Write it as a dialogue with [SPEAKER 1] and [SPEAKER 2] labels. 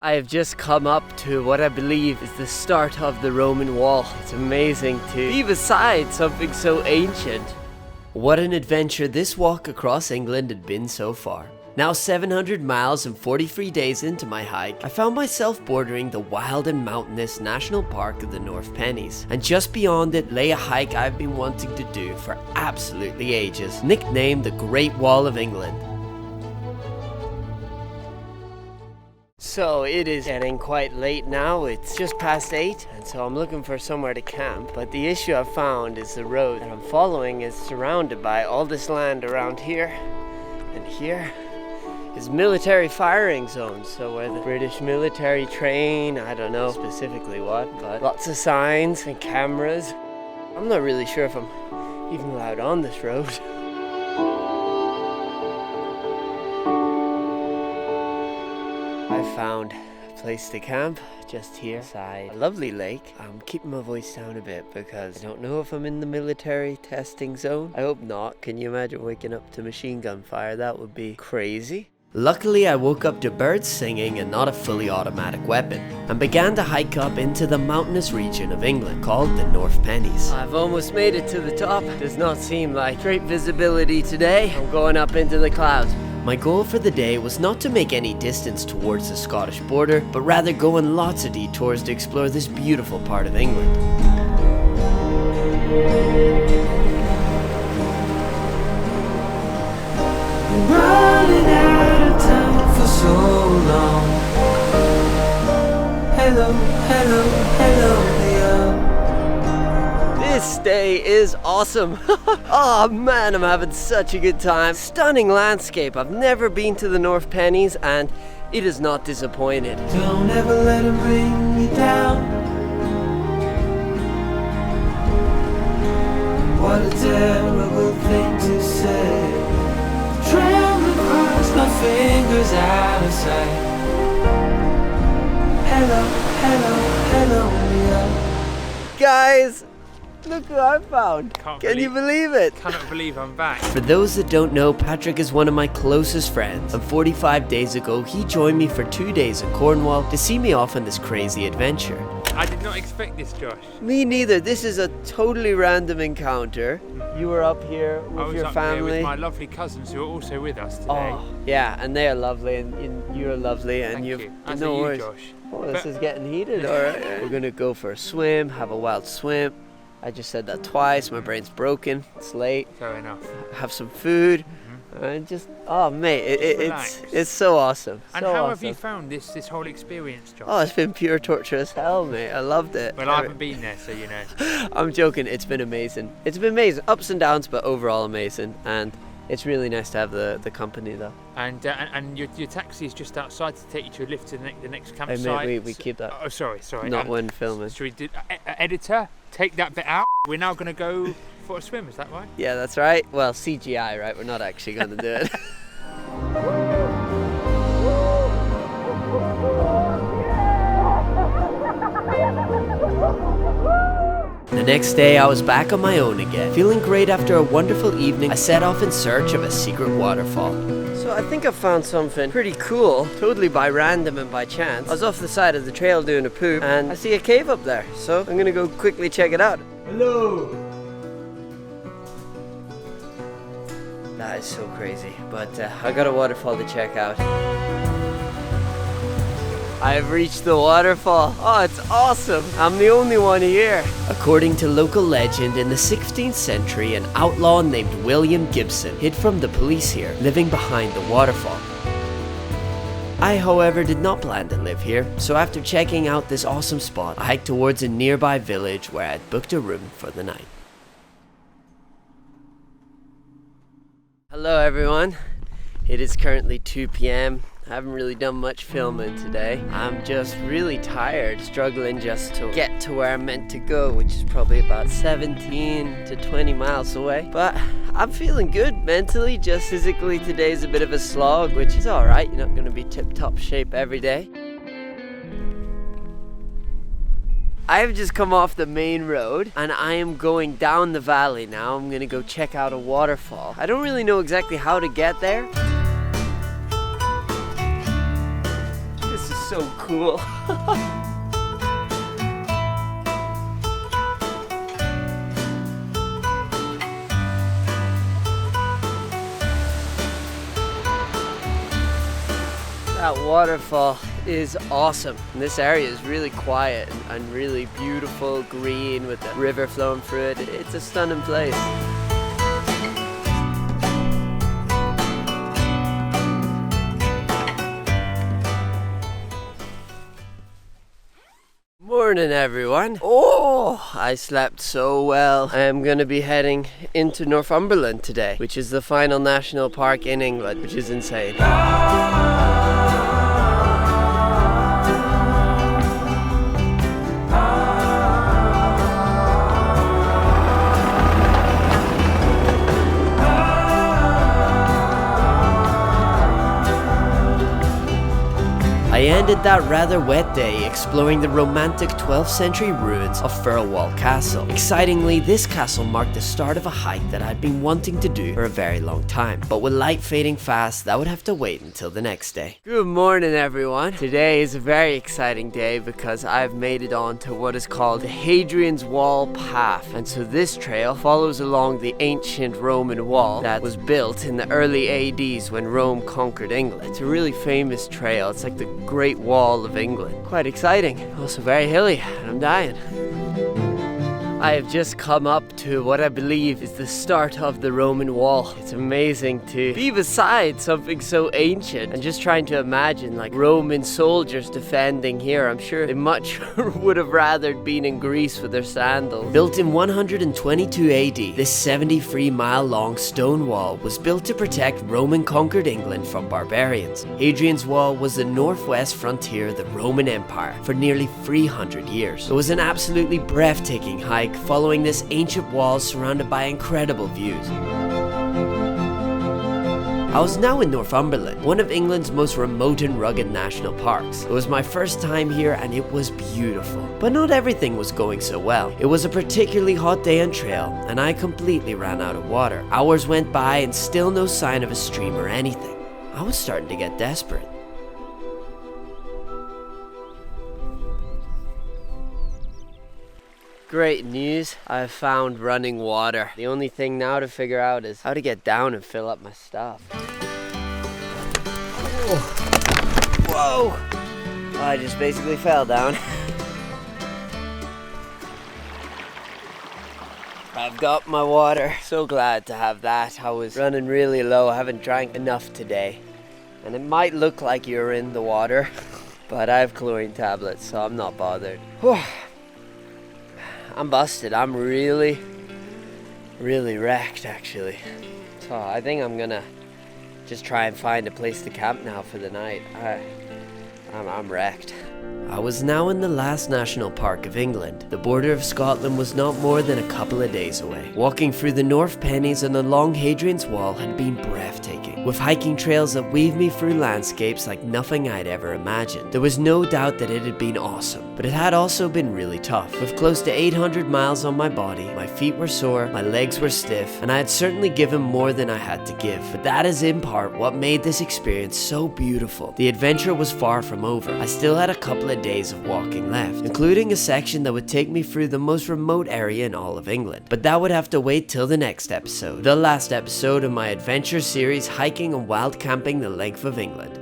[SPEAKER 1] I have just come up to what I believe is the start of the Roman wall. It's amazing to be beside something so ancient. What an adventure this walk across England had been so far. Now 700 miles and 43 days into my hike, I found myself bordering the wild and mountainous National Park of the North Pennines. And just beyond it lay a hike I've been wanting to do for absolutely ages, nicknamed the Great Wall of England. So it is getting quite late now, it's just past 8, and so I'm looking for somewhere to camp. But the issue I've found is the road that I'm following is surrounded by all this land around here, and here is military firing zones. So where the British military train, I don't know specifically what, but lots of signs and cameras. I'm not really sure if I'm even allowed on this road. I found a place to camp just here beside a lovely lake. I'm keeping my voice down a bit because I don't know if I'm in the military testing zone. I hope not. Can you imagine waking up to machine gun fire? That would be crazy. Luckily, I woke up to birds singing and not a fully automatic weapon, and began to hike up into the mountainous region of England called the North Pennines. I've almost made it to the top. Does not seem like great visibility today. I'm going up into the clouds. My goal for the day was not to make any distance towards the Scottish border, but rather go on lots of detours to explore this beautiful part of England.
[SPEAKER 2] Running out of time for so long. Hello, hello, hello, Leo.
[SPEAKER 1] This day is awesome. Oh man, I'm having such a good time. Stunning landscape. I've never been to the North Pennines and it is not disappointed.
[SPEAKER 2] Don't ever let him bring you down. What a terrible thing to say. Trembling across my fingers out of sight. Hello, hello, hello, Leo.
[SPEAKER 1] Guys, look who I found. Can you believe it?
[SPEAKER 3] Cannot believe I'm back.
[SPEAKER 1] For those that don't know, Patrick is one of my closest friends, and 45 days ago he joined me for 2 days in Cornwall to see me off on this crazy adventure.
[SPEAKER 3] I did not expect this, Josh.
[SPEAKER 1] Me neither. This is a totally random encounter. You were up here with your
[SPEAKER 3] up
[SPEAKER 1] family.
[SPEAKER 3] there with my lovely cousins who are also with us today.
[SPEAKER 1] Oh, yeah, and they are lovely, and you're lovely, and
[SPEAKER 3] Thank
[SPEAKER 1] you've
[SPEAKER 3] you. As
[SPEAKER 1] no
[SPEAKER 3] are you,
[SPEAKER 1] worries.
[SPEAKER 3] Josh.
[SPEAKER 1] Oh, this is getting heated. All right, we're gonna go for a swim, have a wild swim. I just said that twice. My brain's broken. It's late.
[SPEAKER 3] Fair enough.
[SPEAKER 1] Have some food. And just, oh mate, it's so awesome.
[SPEAKER 3] And
[SPEAKER 1] so
[SPEAKER 3] how
[SPEAKER 1] awesome.
[SPEAKER 3] have you found this whole experience, Josh?
[SPEAKER 1] Oh, it's been pure torture as hell, mate. I loved it.
[SPEAKER 3] Well, I haven't been there, so you know.
[SPEAKER 1] I'm joking. It's been amazing. It's been amazing. Ups and downs, but overall amazing. And it's really nice to have the company, though.
[SPEAKER 3] And your taxi is just outside to take you to a lift to the next campsite.
[SPEAKER 1] Hey, mate, we keep that.
[SPEAKER 3] Oh, sorry.
[SPEAKER 1] Not when filming.
[SPEAKER 3] Should we do, editor, take that bit out. We're now going to go for a swim, is that right?
[SPEAKER 1] Yeah, that's right. Well, CGI, right? We're not actually going to do it. The next day I was back on my own again. Feeling great after a wonderful evening, I set off in search of a secret waterfall. So I think I found something pretty cool, totally by random and by chance. I was off the side of the trail doing a poop and I see a cave up there. So I'm gonna go quickly check it out. Hello! That is so crazy, but I got a waterfall to check out. I've reached the waterfall. Oh, it's awesome. I'm the only one here. According to local legend, in the 16th century, an outlaw named William Gibson hid from the police here, living behind the waterfall. I, however, did not plan to live here, so after checking out this awesome spot, I hiked towards a nearby village where I'd booked a room for the night. Hello everyone. It is currently 2 p.m. I haven't really done much filming today. I'm just really tired, struggling just to get to where I'm meant to go, which is probably about 17 to 20 miles away. But I'm feeling good mentally, just physically today's a bit of a slog, which is alright. You're not going to be tip-top shape every day. I have just come off the main road and I am going down the valley now. I'm going to go check out a waterfall. I don't really know exactly how to get there. so cool. That waterfall is awesome. And this area is really quiet and really beautiful, green with the river flowing through it. It's a stunning place. Morning everyone. Oh, I slept so well. I am gonna be heading into Northumberland today, which is the final national park in England, which is insane. I ended that rather wet day exploring the romantic 12th century ruins of Firlwall Castle. Excitingly, this castle marked the start of a hike that I'd been wanting to do for a very long time. But with light fading fast, that would have to wait until the next day. Good morning everyone. Today is a very exciting day because I've made it on to what is called the Hadrian's Wall Path. And so this trail follows along the ancient Roman wall that was built in the early ADs when Rome conquered England. It's a really famous trail. It's like the Great Wall of England. Quite exciting, also very hilly, and I'm dying. I have just come up to what I believe is the start of the Roman wall. It's amazing to be beside something so ancient and just trying to imagine like Roman soldiers defending here. I'm sure they much would have rather been in Greece with their sandals. Built in 122 AD, this 73-mile long stone wall was built to protect Roman conquered England from barbarians. Hadrian's Wall was the northwest frontier of the Roman Empire for nearly 300 years. It was an absolutely breathtaking hike following this ancient wall surrounded by incredible views. I was now in Northumberland, one of England's most remote and rugged national parks. It was my first time here and it was beautiful. But not everything was going so well. It was a particularly hot day on trail and I completely ran out of water. Hours went by and still no sign of a stream or anything. I was starting to get desperate. Great news, I've found running water. The only thing now to figure out is how to get down and fill up my stuff. Whoa! I just basically fell down. I've got my water. So glad to have that. I was running really low. I haven't drank enough today. And it might look like you're in the water, but I have chlorine tablets, so I'm not bothered. I'm busted. I'm really wrecked actually. So I think I'm gonna just try and find a place to camp now for the night. I'm wrecked. I was now in the last national park of England. The border of Scotland was not more than a couple of days away. Walking through the North Pennines and along Hadrian's Wall had been breathtaking, with hiking trails that weaved me through landscapes like nothing I'd ever imagined. There was no doubt that it had been awesome, but it had also been really tough. With close to 800 miles on my body, my feet were sore, my legs were stiff, and I had certainly given more than I had to give. But that is in part what made this experience so beautiful. The adventure was far from over. I still had a couple of days of walking left, including a section that would take me through the most remote area in all of England. But that would have to wait till the next episode, the last episode of my adventure series hiking and wild camping the length of England.